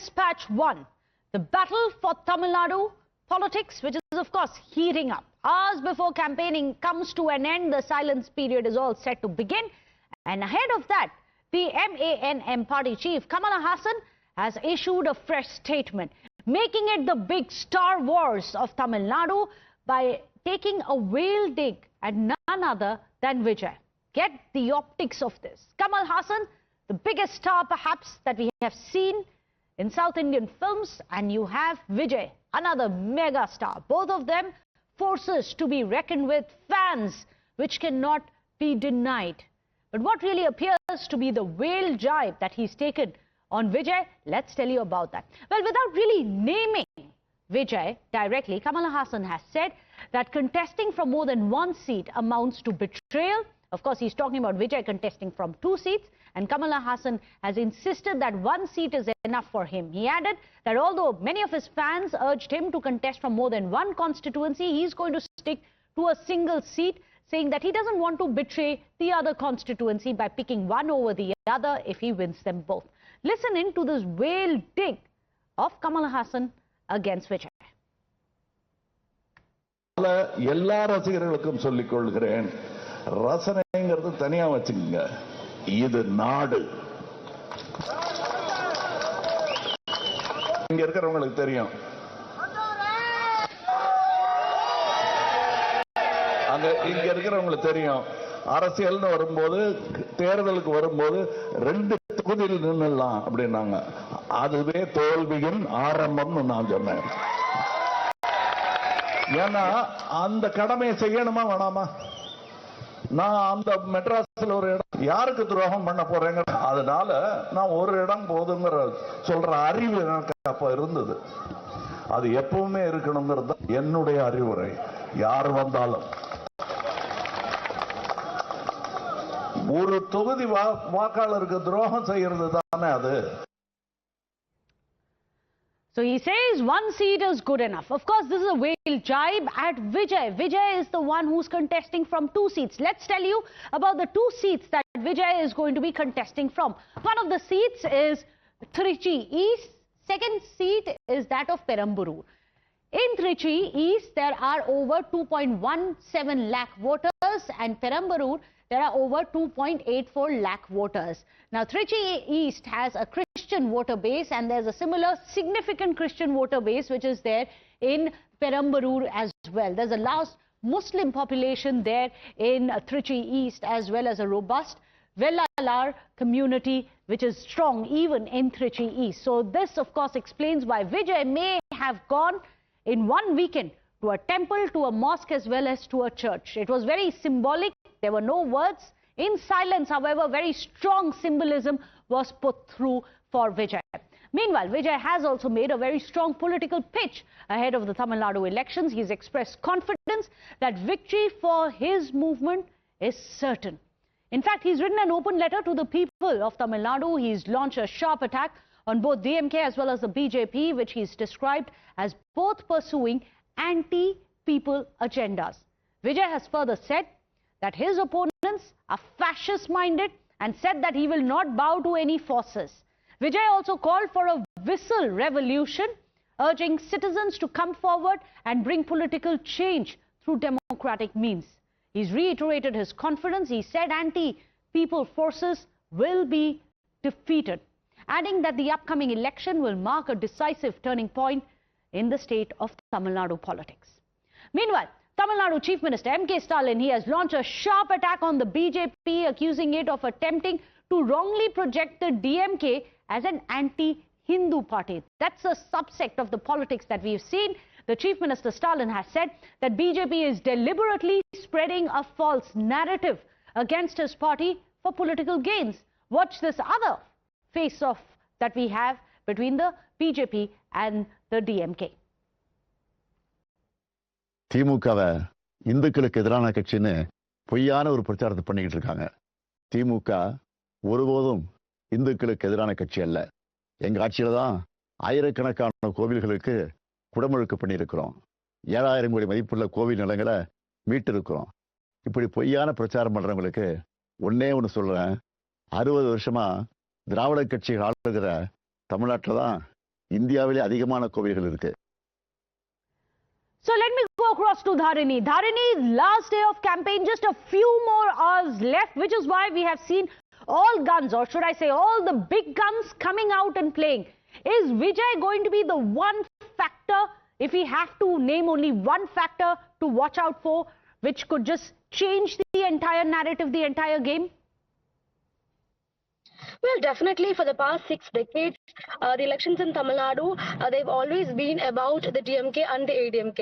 Dispatch 1. The battle for Tamil Nadu politics, which is of course heating up. Hours before campaigning comes to an end, the silence period is all set to begin. And ahead of that, the MANM party chief Kamala Hassan has issued a fresh statement, making it the big Star Wars of Tamil Nadu by taking a whale dig at none other than Vijay. Get the optics of this. Kamal Hassan, the biggest star perhaps that we have seen in South Indian films, and you have Vijay, another mega star. Both of them forces to be reckoned with, fans which cannot be denied. But what really appears to be the whale jibe that he's taken on Vijay, let's tell you about that. Well, without really naming Vijay directly, Kamala Hassan has said that contesting from more than one seat amounts to betrayal. Of course, he's talking about Vijay contesting from 2 seats, and Kamala Hassan has insisted that 1 seat is enough for him. He added that although many of his fans urged him to contest from more than one constituency, he's going to stick to a single seat, saying that he doesn't want to betray the other constituency by picking one over the other if he wins them both. Listen in to this whale dig of Kamala Hassan against Vijay. எல்லா ரசிகர்களுக்கும் சொல்லிக் கொள்கிறேன், ரசனைங்கிறது தனியா வச்சுக்கங்க, இது நாடு. இங்க இருக்கிறவங்களுக்கு தெரியும், இங்க இருக்கிறவங்களுக்கு தெரியும், அரசியல்னு வரும்போது, தேர்தலுக்கு வரும்போது 2 தொகுதியில் நின்னுலாம் அப்படின்னாங்க. அதுவே தோல்வியின் ஆரம்பம்னு நான் சொன்னேன். ஏன்னா அந்த கடமையை செய்யணுமா வேணாமா? நான் அந்த மெட்ராஸ்ல ஒரு இடம் யாருக்கு துரோகம் பண்ண போறேங்க, அதனால நான் ஒரு இடம் போதுங்கிற சொல்ற அறிவு எனக்கு அப்ப இருந்தது. அது எப்பவுமே இருக்கணுங்கிறது என்னுடைய அறிவுரை. யார் வந்தாலும் ஒரு தொகுதி வாக்காளருக்கு துரோகம் செய்யறது தானே அது. So he says 1 seat is good enough. Of course, this is a whale jibe at Vijay. Vijay is the one who's contesting from 2 seats. Let's tell you about the 2 seats that Vijay is going to be contesting from. One of the seats is Trichy East. Second seat is that of Perambur. In Trichy East, there are over 2.17 lakh voters, and Perambur, there are over 2.84 lakh voters. Now, Trichy East has a Christian voter base, and there's a similar significant Christian voter base which is there in Perambur as well. There's a large Muslim population there in Trichy East, as well as a robust Vellalar community which is strong even in Trichy East. So this, of course, explains why Vijay may have gone in one weekend to a temple, to a mosque, as well as to a church. It was very symbolic. There were no words. In silence, however, very strong symbolism was put through for Vijay. Meanwhile, Vijay has also made a very strong political pitch ahead of the Tamil Nadu elections. He's expressed confidence that victory for his movement is certain. In fact, he's written an open letter to the people of Tamil Nadu. He's launched a sharp attack on both DMK as well as the BJP, which he's described as both pursuing anti-people agendas. Vijay has further said that his opponents are fascist-minded and said that he will not bow to any forces. Vijay also called for a whistle revolution, urging citizens to come forward and bring political change through democratic means. He's reiterated his confidence. He said anti-people forces will be defeated, adding that the upcoming election will mark a decisive turning point in the state of Tamil Nadu politics. Meanwhile, Tamil Nadu Chief Minister M.K. Stalin, he has launched a sharp attack on the BJP, accusing it of attempting to wrongly project the DMK as an anti-Hindu party. That's a subsect of the politics that we've seen. The Chief Minister Stalin has said that BJP is deliberately spreading a false narrative against his party for political gains. Watch this other face-off that we have between the BJP and the DMK. திமுகவை இந்துக்களுக்கு எதிரான கட்சின்னு பொய்யான ஒரு பிரச்சாரத்தை பண்ணிக்கிட்டு இருக்காங்க. திமுக ஒருபோதும் இந்துக்களுக்கு எதிரான கட்சி அல்ல. எங்க ஆட்சியில தான் ஆயிரக்கணக்கான கோவில்களுக்கு குடமுழுக்கு பண்ணியிருக்கிறோம். 7000 கோடி மதிப்புள்ள கோவில் நிலங்களை மீட்டிருக்கிறோம். இப்படி பொய்யான பிரச்சாரம் பண்றவங்களுக்கு ஒண்ணு சொல்றேன், 60 வருஷமா திராவிட கட்சிகள் ஆளுகிற தமிழ்நாட்டில் தான் இந்தியாவிலே அதிகமான கோவில்கள் இருக்கு. So let me go across to Dharini. Dharini, last day of campaign, just a few more hours left, which is why we have seen all guns, or should I say all the big guns coming out and playing. Is Vijay going to be the one factor, if we have to name only one factor to watch out for, which could just change the entire narrative, the entire game? Well, definitely for the past 6 decades, the elections in Tamil Nadu, they've always been about the DMK and the ADMK.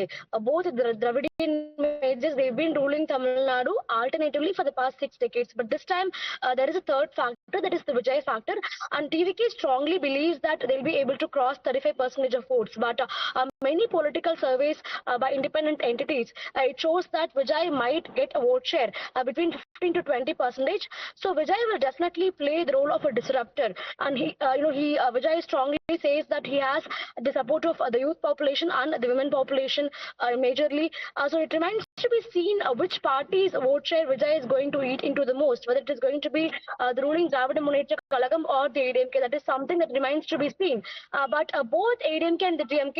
Both the Dravidian majors, they've been ruling Tamil Nadu alternatively for the past 6 decades. But this time, there is a third factor, that is the Vijay factor. And TVK strongly believes that they'll be able to cross 35% of votes. But many political surveys by independent entities, it shows that Vijay might get a vote share between 15 to 20%. So Vijay will definitely play the role of a disruptor, and Vijay strongly says that he has the support of the youth population and the women population majorly. So it remains to be seen which party's vote share Vijay is going to eat into the most, whether it is going to be the ruling Dravida Munnetra Kalagam or the ADMK. That is something that remains to be seen. But both ADMK and the DMK,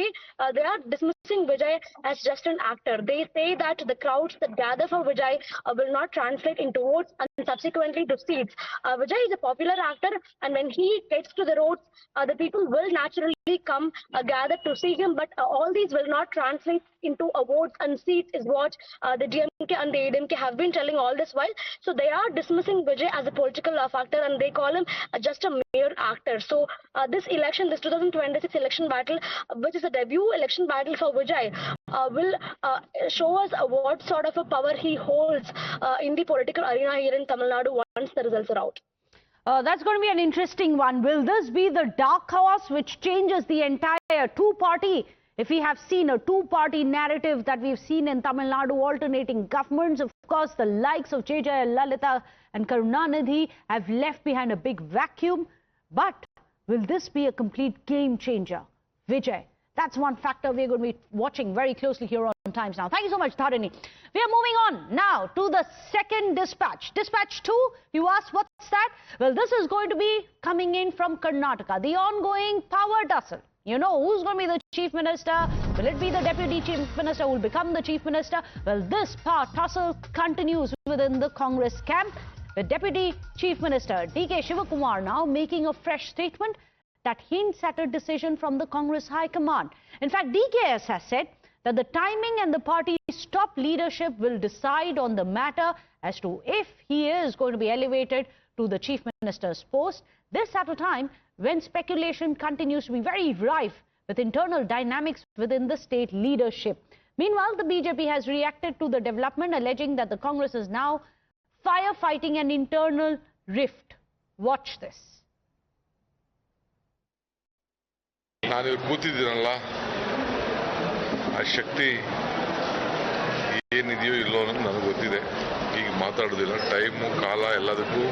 they are dismissing Vijay as just an actor. They say that the crowds that gather for Vijay will not translate into votes and subsequently to seats. Vijay is a popular actor, and when he gets to the roads, the people will naturally come gather to see him, but all these will not translate into votes and seats, is what the DMK and the ADMK have been telling all this while. So they are dismissing Vijay as a political factor, and they call him just a mere actor. So this election, this 2026 election battle, which is a debut election battle for Vijay, will show us what sort of a power he holds in the political arena here in Tamil Nadu once the results are out. That's going to be an interesting one. Will this be the dark horse which changes the entire two-party? If we have seen a two-party narrative that we've seen in Tamil Nadu, alternating governments, of course, the likes of J. Lalita and Karunanidhi have left behind a big vacuum. But will this be a complete game changer? Vijay, that's one factor we're going to be watching very closely here on Times Now. Thank you so much, Dharini. We are moving on now to the second dispatch. Dispatch 2, you asked what's that? Well, this is going to be coming in from Karnataka. The ongoing power tussle. You know who's going to be the chief minister? Will it be the deputy chief minister who will become the chief minister? Well, this power tussle continues within the Congress camp. The deputy chief minister, D.K. Shivakumar, now making a fresh statement that hints at a decision from the Congress High Command. In fact, DKS has said that the timing and the party's top leadership will decide on the matter as to if he is going to be elevated to the chief minister's post. This at a time when speculation continues to be very rife with internal dynamics within the state leadership. Meanwhile, the BJP has reacted to the development, alleging that the Congress is now firefighting an internal rift. Watch this. ನಾನು ಕೂತಿದ್ದೀನಲ್ಲ ಆ ಶಕ್ತಿ ಏನಿದೆಯೋ ಇಲ್ಲೋ ಅನ್ನೋದು ನನಗೆ ಗೊತ್ತಿದೆ. ಈಗ ಮಾತಾಡೋದಿಲ್ಲ, time ಕಾಲ ಎಲ್ಲದಕ್ಕೂ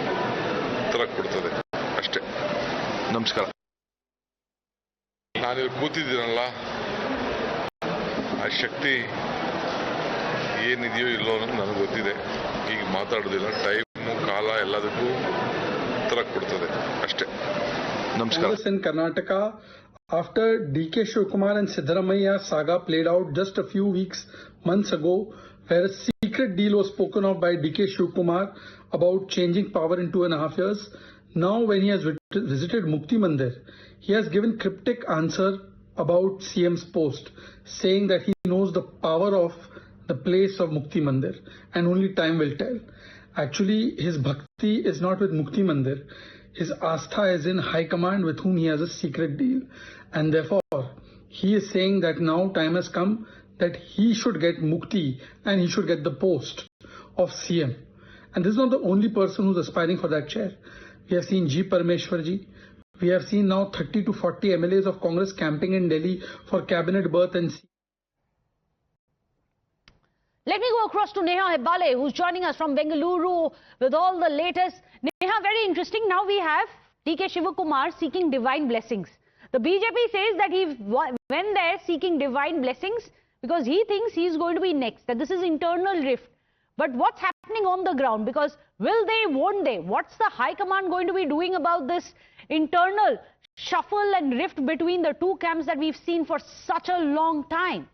ಉತ್ತರ ಕೊಡ್ತದೆ ಅಷ್ಟೇ. ನಮಸ್ಕಾರ. ನಾನು ಕೂತಿದ್ದೀನಲ್ಲ ಆ ಶಕ್ತಿ ಏನಿದೆಯೋ ಇಲ್ಲೋ ಅನ್ನೋದು ನನಗೆ ಗೊತ್ತಿದೆ. ಈಗ ಮಾತಾಡೋದಿಲ್ಲ, ಟೈಮು ಕಾಲ ಎಲ್ಲದಕ್ಕೂ ಉತ್ತರ ಕೊಡ್ತದೆ ಅಷ್ಟೇ. ನಮಸ್ಕಾರ. In Karnataka, after D.K. Shivakumar and Siddaramaiah saga played out just a few months ago, where a secret deal was spoken of by D.K. Shivakumar about changing power in 2.5 years, now when he has visited Mukti Mandir, he has given cryptic answer about CM's post, saying that he knows the power of the place of Mukti Mandir and only time will tell. Actually, his bhakti is not with Mukti Mandir. His astha is in High Command, with whom he has a secret deal. And therefore, he is saying that now time has come that he should get Mukti and he should get the post of CM. And this is not the only person who's aspiring for that chair. We have seen G. Parameshwarji. We have seen now 30 to 40 MLAs of Congress camping in Delhi for cabinet berth and Let me go across to Neha Hebbale, who's joining us from Bengaluru with all the latest. Neha, very interesting. Now we have D.K. Shivakumar seeking divine blessings. The BJP says that he went there seeking divine blessings because he thinks he's going to be next, that this is internal rift. But what's happening on the ground? Because will they, won't they? What's the High Command going to be doing about this internal shuffle and rift between the two camps that we've seen for such a long time?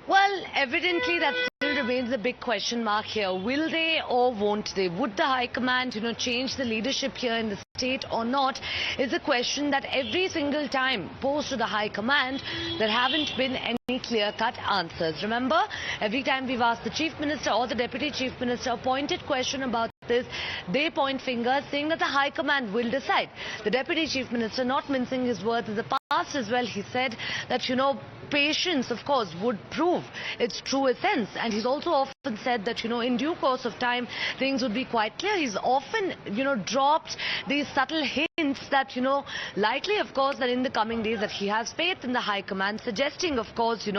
Well, evidently that still remains a big question mark here. Will they or won't they? Would the High Command, change the leadership here in the state or not, is a question that every single time posed to the High Command, there haven't been any clear-cut answers. Remember, every time we've asked the Chief Minister or the Deputy Chief Minister a pointed question about this, they point fingers saying that the High Command will decide. The Deputy Chief Minister, not mincing his words, in the past as well, he said that, patience, of course, would prove its true essence. And he's also often said that, in due course of time, things would be quite clear. He's often, dropped these subtle hints that, likely, of course, that in the coming days that he has faith in the High Command, suggesting, of course,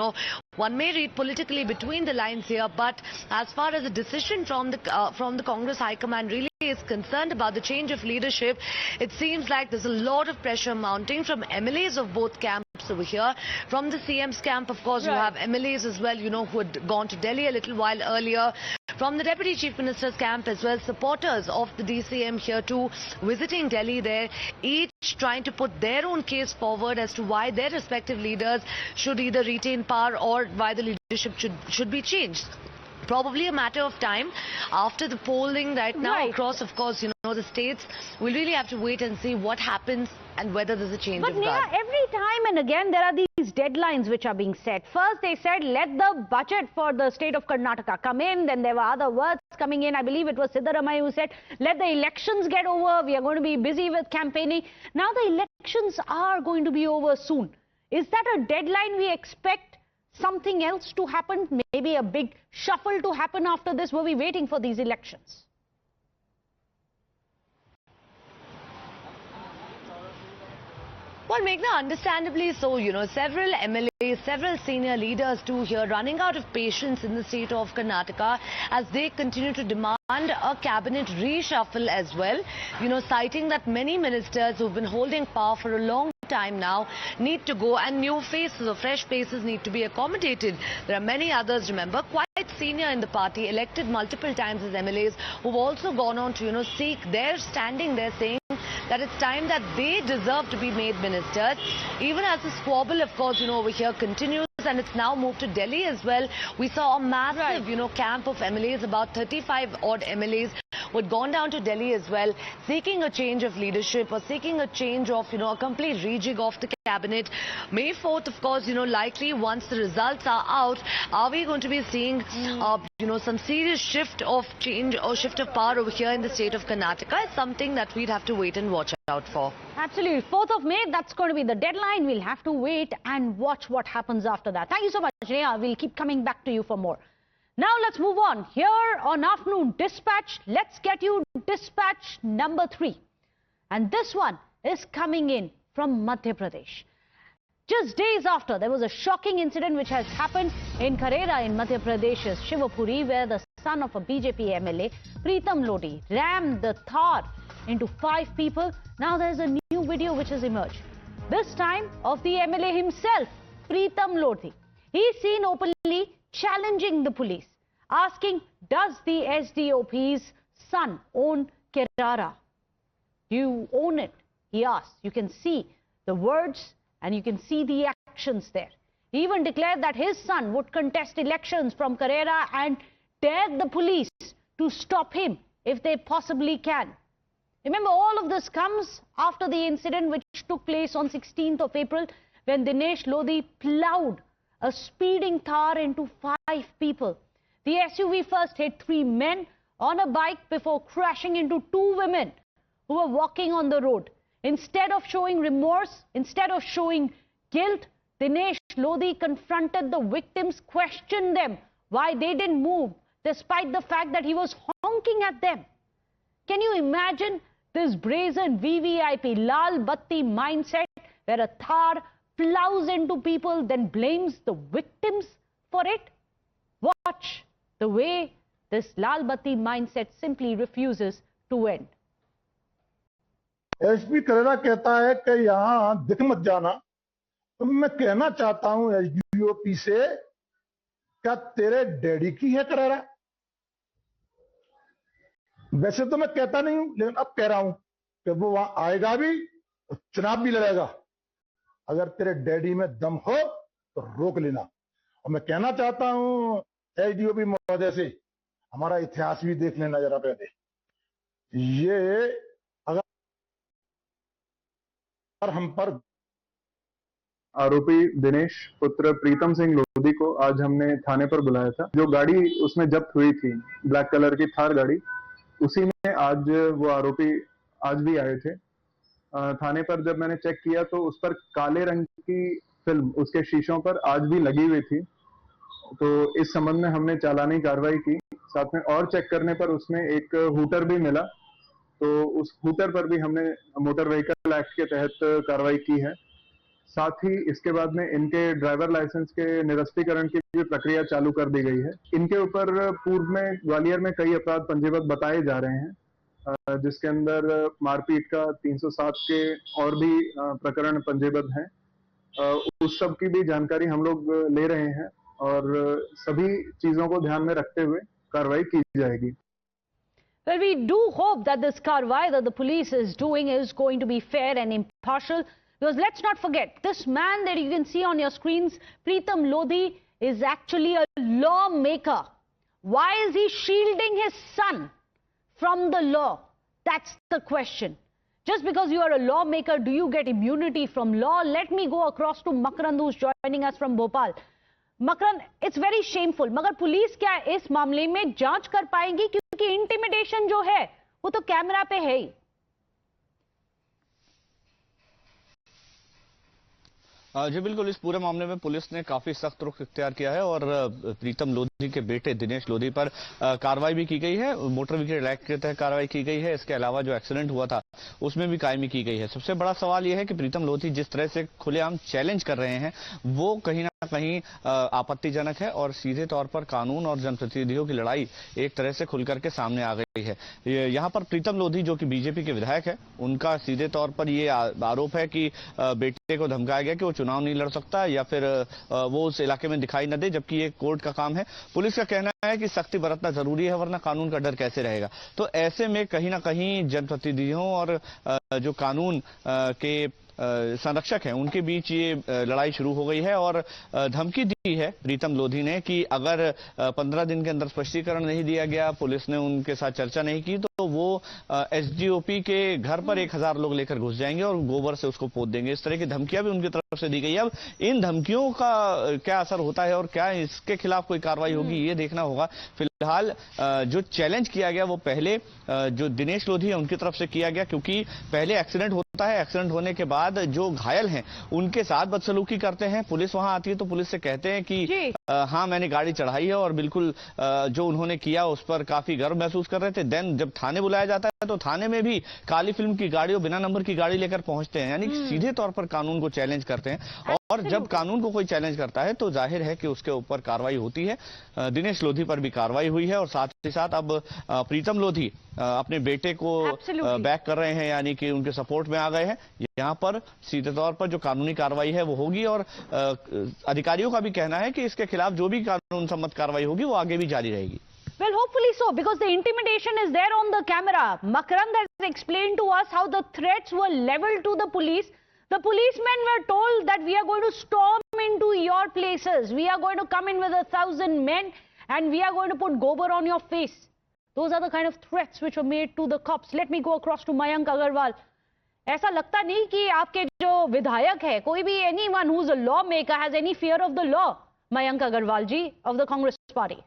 one may read politically between the lines here, but as far as a decision from the Congress High Command really is concerned about the change of leadership, it seems like there's a lot of pressure mounting from MLAs of both camps over here. From the CM's camp, of course, you have MLAs as well, who had gone to Delhi a little while earlier. From the Deputy Chief Minister's camp as well, supporters of the DCM here too, visiting Delhi there, each trying to put their own case forward as to why their respective leaders should either retain power or why the leadership should be changed. Probably a matter of time after the polling right now across, of course, the states. We'll really have to wait and see what happens and whether there's a change of guard. But Neha, every time and again there are these deadlines which are being set. First they said let the budget for the state of Karnataka come in. Then there were other words coming in. I believe it was Siddaramaiah who said let the elections get over. We are going to be busy with campaigning. Now the elections are going to be over soon. Is that a deadline we expect? Something else to happen, maybe a big shuffle to happen after this? Were we waiting for these elections? Well, Meghna, understandably so, several MLAs, several senior leaders too here running out of patience in the state of Karnataka as they continue to demand a cabinet reshuffle as well, citing that many ministers who've been holding power for a long time now need to go and new faces or fresh faces need to be accommodated. There are many others, remember, quite senior in the party, elected multiple times as MLAs, who've also gone on to, seek their standing there, saying that it's time that they deserve to be made ministers. Even as the squabble, of course, over here continues, and it's now moved to Delhi as well. We saw a massive, camp of MLAs, about 35 odd MLAs who had gone down to Delhi as well, seeking a change of leadership or seeking a change of, a complete rejig of the cabinet. May 4th, of course, likely once the results are out, are we going to be seeing, some serious shift of change or shift of power over here in the state of Karnataka? It's something that we'd have to wait and watch out for. Absolutely. 4th of May, that's going to be the deadline. We'll have to wait and watch what happens after that. Thank you so much, Neha. We'll keep coming back to you for more. Now let's move on. Here on Afternoon Dispatch, let's get you dispatch number 3. And this one is coming in from Madhya Pradesh. Just days after, there was a shocking incident which has happened in Karera in Madhya Pradesh's Shivapuri, where the son of a BJP MLA, Pritam Lodi, rammed the Thar into 5 people. Now there's a new video which has emerged. This time of the MLA himself, Pritam Lodi. He's seen openly challenging the police, asking, does the SDOP's son own Karera? Do you own it? He asked. You can see the words and you can see the actions there. He even declared that his son would contest elections from Karera and dared the police to stop him if they possibly can. Remember, all of this comes after the incident which took place on 16th of April when Dinesh Lodi plowed a speeding Thar into 5 people. The SUV first hit 3 men on a bike before crashing into 2 women who were walking on the road. Instead of showing remorse, instead of showing guilt, Dinesh Lodi confronted the victims, questioned them why they didn't move, despite the fact that he was honking at them. Can you imagine this brazen VVIP Lal Batti mindset where a Thar plows into people, then blames the victims for it? Watch the way this Lal Batti mindset simply refuses to end. SP Karera कहता है कि यहाँ दिख मत जाना, तो मैं कहना चाहता हूं एसडीओपी से, क्या तेरे डैडी की है करेरा? वैसे तो मैं कहता नहीं हूं, लेकिन अब कह रहा हूं कि वो वहां आएगा भी और चुनाव भी लड़ेगा। अगर तेरे डैडी में दम हो तो रोक लेना। और मैं कहना चाहता हूं एसडीओपी महोदय से, हमारा इतिहास भी देख लेना जरा पहले। ये अगर हम पर आरोपी दिनेश पुत्र प्रीतम सिंह लोधी को आज हमने थाने पर बुलाया था। जो गाड़ी उसमें जब्त हुई थी, ब्लैक कलर की थार गाड़ी, उसी में आज वो आरोपी आज भी आए थे। थाने पर जब मैंने चेक किया तो उस पर काले रंग की फिल्म उसके शीशों पर आज भी लगी हुई थी। तो इस संबंध में हमने चालानी कार्रवाई की। साथ में और चेक करने पर उसमें एक हूटर भी मिला, तो उस हूटर पर भी हमने मोटर व्हीकल एक्ट के तहत कार्रवाई की है। साथ ही इसके बाद में इनके ड्राइवर लाइसेंस के निरस्तीकरण की भी प्रक्रिया चालू कर दी गई है। इनके ऊपर पूर्व में ग्वालियर में कई अपराध पंजीबद्ध बताए जा रहे हैं, जिसके अंदर मारपीट का 307 के और भी प्रकरण पंजीबद्ध हैं। उस सब की भी जानकारी हम लोग ले रहे हैं और सभी चीजों को ध्यान में रखते हुए कार्रवाई की जाएगी। Well, we do hope that this karwai that the police is doing is going to be fair and impartial. Because let's not forget, this man that you can see on your screens, Preetam Lodhi, is actually a lawmaker. Why is he shielding his son from the law? That's the question. Just because you are a lawmaker, do you get immunity from law? Let me go across to Makarand, who's joining us from Bhopal. Makarand, it's very shameful. मगर police क्या इस मामले में जांच कर पाएंगी? क्योंकि intimidation जो है वो तो कैमरा पे है ही। जी बिल्कुल, इस पूरे मामले में पुलिस ने काफी सख्त रुख इख्तियार किया है और प्रीतम लोधी के बेटे दिनेश लोधी पर कार्रवाई भी की गई है। मोटर व्हीकल एक्ट के तहत कार्रवाई की गई है। इसके अलावा जो एक्सीडेंट हुआ था उसमें भी कायमी की गई है। सबसे बड़ा सवाल यह है कि प्रीतम लोधी जिस तरह से खुलेआम चैलेंज कर रहे हैं वो कहीं ना कहीं आपत्तिजनक है और सीधे तौर पर कानून और जनप्रतिनिधियों की लड़ाई एक तरह से खुलकर के सामने आ गई है। यहाँ पर प्रीतम लोधी जो कि बीजेपी के विधायक है, उनका सीधे तौर पर ये आरोप है कि बेटे को धमकाया गया कि वो चुनाव नहीं लड़ सकता या फिर वो उस इलाके में दिखाई न दे, जबकि ये कोर्ट का काम है। पुलिस का कहना है कि सख्ती बरतना जरूरी है, वरना कानून का डर कैसे रहेगा। तो ऐसे में कहीं ना कहीं जनप्रतिनिधियों और जो कानून के संरक्षक हैं उनके बीच ये लड़ाई शुरू हो गई है और धमकी दी है प्रीतम लोधी ने कि अगर 15 दिन के अंदर स्पष्टीकरण नहीं दिया गया, पुलिस ने उनके साथ चर्चा नहीं की, तो वो एसडीओपी के घर पर 1000 लोग लेकर घुस जाएंगे और गोबर से उसको पोत देंगे। इस तरह की धमकियां भी उनकी तरफ से दी गई है। अब इन धमकियों का क्या असर होता है और क्या इसके खिलाफ कोई कार्रवाई होगी, ये देखना होगा। फिलहाल जो चैलेंज किया गया वो पहले जो दिनेश लोधी है उनकी तरफ से किया गया, क्योंकि पहले एक्सीडेंट होता है, एक्सीडेंट होने के बाद जो घायल हैं उनके साथ बदसलूकी करते हैं। पुलिस वहां आती है तो पुलिस से कहते हैं कि हाँ मैंने गाड़ी चढ़ाई है और बिल्कुल जो उन्होंने किया उस पर काफी गर्व महसूस कर रहे थे। देन जब थाने बुलाया जाता है तो थाने में भी काली फिल्म की गाड़ी और बिना नंबर की गाड़ी लेकर पहुंचते हैं, यानी सीधे तौर पर कानून को चैलेंज करते हैं। और जब कानून को कोई चैलेंज करता है तो जाहिर है कि उसके ऊपर कार्रवाई होती है। दिनेश लोधी पर भी कार्रवाई हुई है और साथ ही साथ अब प्रीतम लोधी अपने बेटे को बैक कर रहे हैं, यानी कि उनके सपोर्ट में आ गए हैं। यहाँ पर सीधे तौर पर जो कानूनी कार्रवाई है वो होगी और अधिकारियों का भी कहना है कि इसके खिलाफ जो भी कानून सम्मत कार्रवाई होगी वो आगे भी जारी रहेगी। Well, hopefully so, because the intimidation is there on the camera. Makarand has explained to us how the threats were leveled to the police. The policemen were told that we are going to storm into your places. We are going to come in with 1,000 men and we are going to put gobar on your face. Those are the kind of threats which were made to the cops. Let me go across to Mayank Agarwal. ऐसा लगता नहीं कि आपके जो विधायक है, कोई भी anyone who's a lawmaker has any fear of the law. Mayank Agarwal ji of the Congress Party.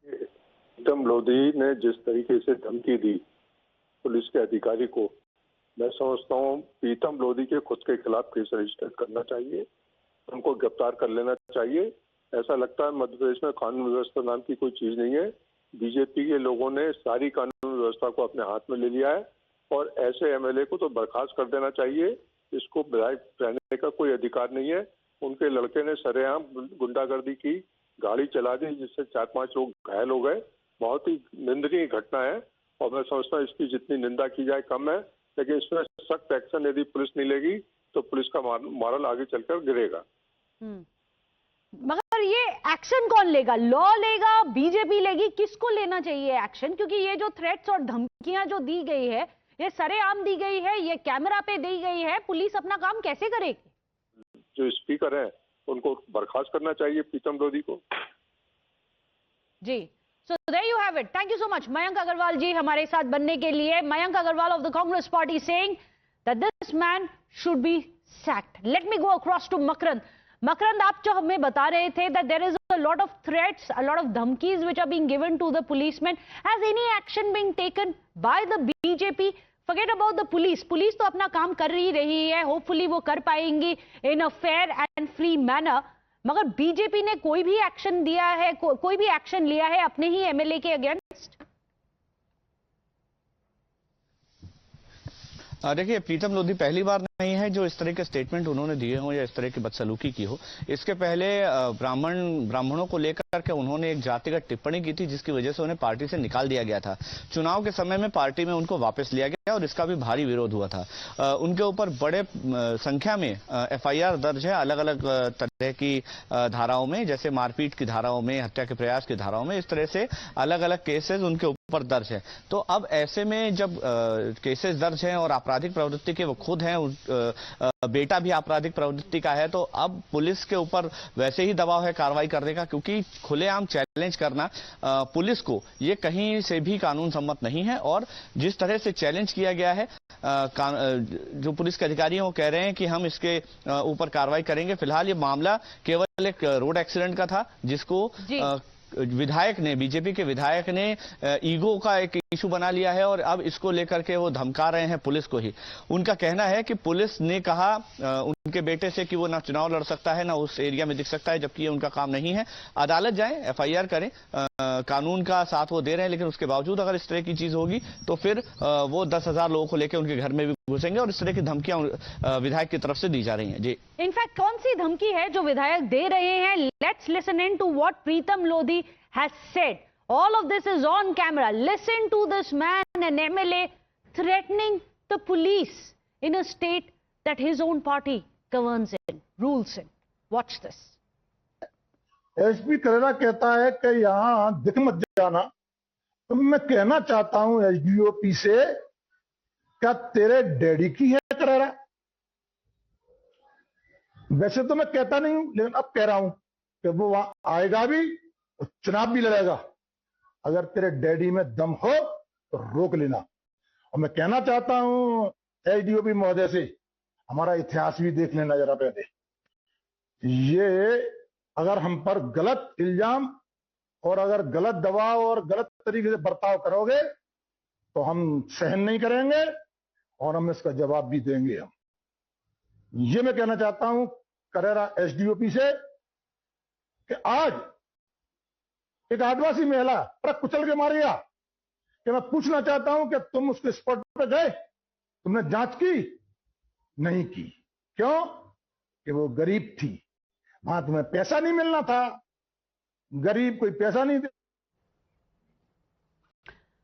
प्रीतम लोधी ने जिस तरीके से धमकी दी पुलिस के अधिकारी को, मैं समझता हूँ प्रीतम लोधी के खुद के खिलाफ केस रजिस्टर करना चाहिए, उनको गिरफ्तार कर लेना चाहिए। ऐसा लगता है मध्य प्रदेश में कानून व्यवस्था नाम की कोई चीज नहीं है। बीजेपी के लोगों ने सारी कानून व्यवस्था को अपने हाथ में ले लिया है और ऐसे एमएलए को तो बर्खास्त कर देना चाहिए। इसको विधायक रहने का कोई अधिकार नहीं है। उनके लड़के ने सरेआम गुंडागर्दी की, गाड़ी चला दी जिससे 4-5 लोग घायल हो गए। बहुत ही निंदनीय घटना है और मैं समझता हूँ इसकी जितनी निंदा की जाए कम है, लेकिन इसमें सख्त एक्शन यदि पुलिस नहीं लेगी तो पुलिस का मॉरल आगे चलकर गिरेगा। मगर ये एक्शन कौन लेगा? लॉ लेगा, बीजेपी लेगी? किसको लेना चाहिए एक्शन? क्योंकि ये जो थ्रेट्स और धमकियां जो दी गई है, ये सरेआम दी गई है, ये कैमरा पे दी गई है, पुलिस अपना काम कैसे करेगी? जो स्पीकर है उनको बर्खास्त करना चाहिए, प्रीतम लोधी को। जी, so there you have it. Thank you so much, Mayank Agarwal ji, हमारे साथ बनने के लिए. Mayank Agarwal of the Congress Party saying that this man should be sacked. Let me go across to Makrand. Makrand, आप जो हमें बता रहे थे that there is a lot of threats, a lot of dhamkis which are being given to the policemen. Has any action been taken by the BJP? Forget about the police. Police तो अपना काम कर ही रही है. Hopefully वो कर पाएंगी in a fair and free manner. मगर बीजेपी ने कोई भी एक्शन दिया है, कोई भी एक्शन लिया है अपने ही एमएलए के अगेंस्ट? देखिए, प्रीतम लोधी पहली बार नहीं है जो इस तरह के स्टेटमेंट उन्होंने दिए हो या इस तरह की बदसलूकी की हो। इसके पहले ब्राह्मणों को लेकर के उन्होंने एक जातिगत टिप्पणी की थी, जिसकी वजह से उन्हें पार्टी से निकाल दिया गया था। चुनाव के समय में पार्टी में उनको वापस लिया गया और इसका भी भारी विरोध हुआ था। उनके ऊपर बड़े संख्या में एफआईआर दर्ज है, अलग अलग तरह की धाराओं में, जैसे मारपीट की धाराओं में, हत्या के प्रयास की धाराओं में, इस तरह से अलग अलग केसेस उनके ऊपर दर्ज है। तो अब ऐसे में जब केसेस दर्ज हैं और आपराधिक प्रवृत्ति के वो खुद हैं, बेटा भी आपराधिक प्रवृत्ति का है, तो अब पुलिस के ऊपर वैसे ही दबाव है कार्रवाई करने का, क्योंकि खुलेआम चैलेंज करना पुलिस को ये कहीं से भी कानून सम्मत नहीं है। और जिस तरह से चैलेंज किया गया है, जो पुलिस के अधिकारी हैं वो कह रहे हैं कि हम इसके ऊपर कार्रवाई करेंगे। फिलहाल ये मामला केवल एक रोड एक्सीडेंट का था, जिसको विधायक ने, बीजेपी के विधायक ने ईगो का एक इशू बना लिया है और अब इसको लेकर के वो धमका रहे हैं पुलिस को ही। उनका कहना है कि पुलिस ने कहा उनके बेटे से कि वो ना चुनाव लड़ सकता है, ना उस एरिया में दिख सकता है, जबकि ये उनका काम नहीं है। अदालत जाएं, एफआईआर करें, कानून का साथ वो दे रहे हैं, लेकिन उसके बावजूद अगर इस तरह की चीज होगी तो फिर वो 10,000 लोगों को लेकर उनके घर में भी घुसेंगे और इस तरह की धमकियां विधायक की तरफ से दी जा रही हैं। जी, इनफैक्ट कौन सी धमकी है जो विधायक दे रहे हैं? Let's listen in to what Pritam Lodhi has said. All of this is on camera. Listen to this man, an MLA, threatening the police in a state that his own party governs in, rules in. Watch this. SP Karera कहता है कि यहाँ दिख मत जाना। तो मैं कहना चाहता हूं एसडीओपी से, क्या तेरे डैडी की है करेरा? वैसे तो मैं कहता नहीं हूं, लेकिन अब कह रहा हूं कि वो वहां आएगा भी और चुनाव भी लड़ेगा। अगर तेरे डैडी में दम हो तो रोक लेना। और मैं कहना चाहता हूं एसडीओपी महोदय से, हमारा इतिहास भी देख लेना जरा पहले। ये अगर हम पर गलत इल्जाम और अगर गलत दबाव और गलत तरीके से बर्ताव करोगे तो हम सहन नहीं करेंगे और हम इसका जवाब भी देंगे। हम ये मैं कहना चाहता हूं करेरा एसडीओपी से कि आज एक आदिवासी महिला ट्रक कुचल के मार गया, कि मैं पूछना चाहता हूं कि तुम उसके स्पॉट पे गए, तुमने जांच की? नहीं की। क्यों? कि वो गरीब थी, वहां तुम्हें पैसा नहीं मिलना था। गरीब कोई पैसा नहीं दे।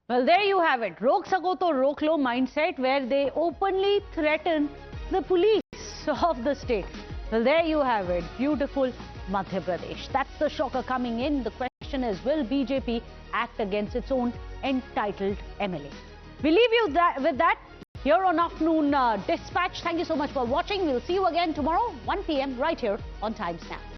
Well, there you have it. रोक सको तो रोक लो mindset, where they openly threaten the police of the state. Well, there you have it. Beautiful Madhya Pradesh. That's the shocker coming in. The question is, will BJP act against its own entitled MLA? We leave you with that here on Afternoon Dispatch. Thank you so much for watching. We'll see you again tomorrow, 1 p.m. right here on Times Now.